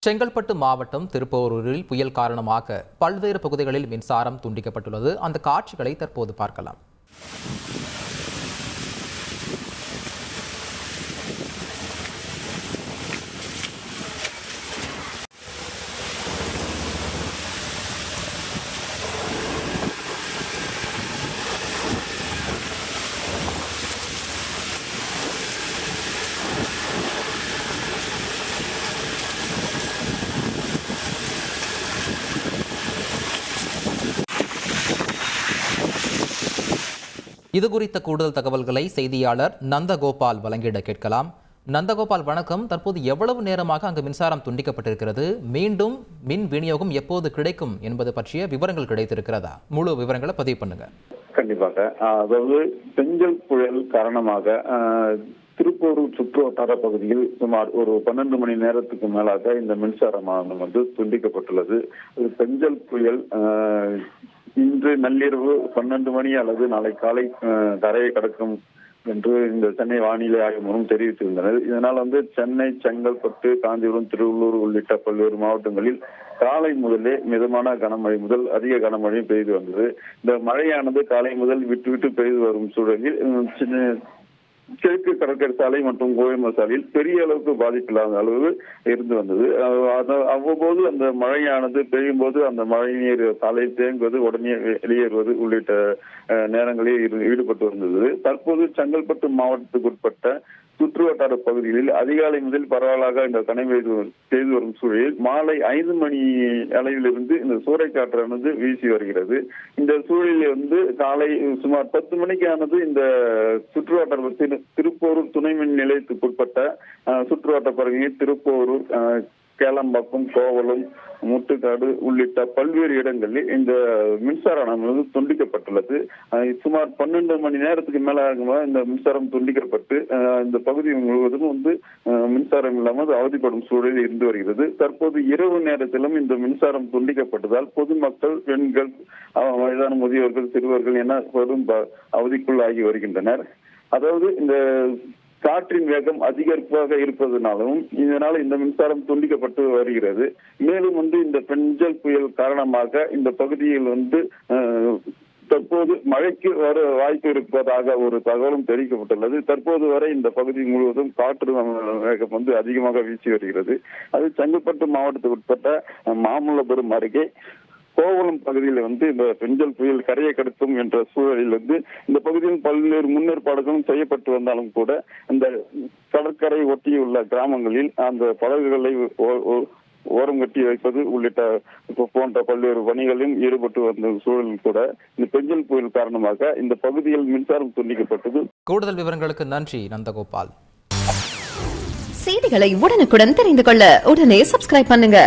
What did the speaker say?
செங்கல்பட்டு மாவட்டம் திருப்போரூரில் புயல் காரணமாக பல்வேறு பகுதிகளில் மின்சாரம் துண்டிக்கப்பட்டுள்ளது. அந்த காட்சிகளை தற்போது பார்க்கலாம். இது குறித்த கூடுதல் தகவல்களை செய்தியாளர் நந்தகோபால் வழங்கிட கேட்கலாம். நந்தகோபால், வணக்கம். தற்போது எவ்வளவு நேரமாக அங்கு மின்சாரம் துண்டிக்கப்பட்டிருக்கிறது? மீண்டும் மின் விநியோகம் எப்போது கிடைக்கும் என்பது பற்றிய விவரங்கள் கிடைத்திருக்கிறதா? முழு விவரங்களை பதிவு பண்ணுங்க. கண்டிப்பாக. அதாவது பெஞ்சல் புயல் காரணமாக திருப்போரூர் சுற்று வட்டார பகுதியில் சுமார் ஒரு 12 மணி நேரத்துக்கு மேலாக இந்த மின்சாரமானது துண்டிக்கப்பட்டுள்ளது. பெஞ்சல் புயல் இன்று நள்ளிரவு 12 மணி அல்லது நாளை காலை கரையை கடக்கும் என்று இந்த சென்னை வானிலை ஆய்வு மூலம் தெரிவித்திருந்தனர். இதனால் சென்னை, செங்கல்பட்டு, காஞ்சிபுரம், திருவள்ளூர் உள்ளிட்ட பல்வேறு மாவட்டங்களில் காலை முதலே மிதமான கனமழை முதல் அதிக கனமழை பெய்து வந்தது. இந்த மழையானது காலை முதல் விட்டு விட்டு பெய்து வரும் சூழலில் கிழக்கு கடற்கரை சாலை மற்றும் கோயம்பு சாலையில் பெரிய அளவுக்கு பாதிப்பில்லாத அளவு இருந்து வந்தது. அவ்வப்போது அந்த மழையானது பெய்யும் போது அந்த மழை நீர் சாலையில் தேங்குவது, உடனே வெளியேறுவது உள்ளிட்ட நேரங்களில் ஈடுபட்டு வந்தது. தற்போது செங்கல்பட்டு மாவட்டத்துக்கு உட்பட்ட சுற்று வட்டார பகுதிகளில் அதிகாலை முதல் பரவலாக இந்த கனமழை பெய்து வரும் சூழலில் மாலை 5 மணி அளவிலிருந்து இந்த சூறைக்காற்றானது வீசி வருகிறது. இந்த சூழலில் காலை சுமார் 10 மணிக்கானது இந்த சுற்று வட்டார திருப்போரூர் துணை மின் நிலையத்துக்கு உட்பட்ட சுற்றுவட்டார பகுதியில் திருப்போரூர், கேளம்பாக்கம், கோவளம், முட்டுக்காடு உள்ளிட்ட பல்வேறு இடங்களில் இந்த மின்சாரம் துண்டிக்கப்பட்டுள்ளது. சுமார் 12 மணி நேரத்துக்கு மேலாக இந்த மின்சாரம் துண்டிக்கப்பட்டு இந்த பகுதி முழுவதும் மின்சாரம் இல்லாமல் அவதிப்படும் சூழலில் இருந்து வருகிறது. தற்போது இரவு நேரத்திலும் இந்த மின்சாரம் துண்டிக்கப்பட்டதால் பொதுமக்கள், பெண்கள், வயதான முதியோர்கள், சிறுவர்கள் என பெரும் அவதிக்குள்ளாகி வருகின்றனர். அதாவது இந்த காற்றின் வேகம் அதிகரிப்பாக இருப்பதனாலும் இதனால் இந்த மின்சாரம் துண்டிக்கப்பட்டு வருகிறது. மேலும் இந்த பெஞ்சல் புயல் காரணமாக இந்த பகுதியில் தற்போது மழைக்கு வர வாய்ப்பு இருப்பதாக ஒரு தகவலும் தெரிவிக்கப்பட்டுள்ளது. தற்போது வரை இந்த பகுதி முழுவதும் காற்று வேகம் அதிகமாக வீசி வருகிறது. அது செங்கல்பட்டு மாவட்டத்துக்கு உட்பட்ட மாமல்லபுரம் அருகே கோவளம் பகுதியில் இந்த பெஞ்சல் புயல் கரையை கடத்தும் என்ற சூழலில் இந்த பகுதியில் பல்வேறு முன்னேற்பாடுகளும் செய்யப்பட்டு வந்தாலும் கூட இந்த கடற்கரை ஒட்டியுள்ள கிராமங்களில் அந்த படகுகளை ஓரம் கட்டி வைப்பது உள்ளிட்ட போன்ற பல்வேறு பணிகளிலும் ஈடுபட்டு வந்த சூழலில் கூட இந்த பெஞ்சல் புயல் காரணமாக இந்த பகுதியில் மின்சாரம் துண்டிக்கப்பட்டது. கூடுதல் விவரங்களுக்கு நன்றி நந்தகோபால். செய்திகளை உடனுக்குடன் தெரிந்து கொள்ள உடனே சப்ஸ்கிரைப் பண்ணுங்க.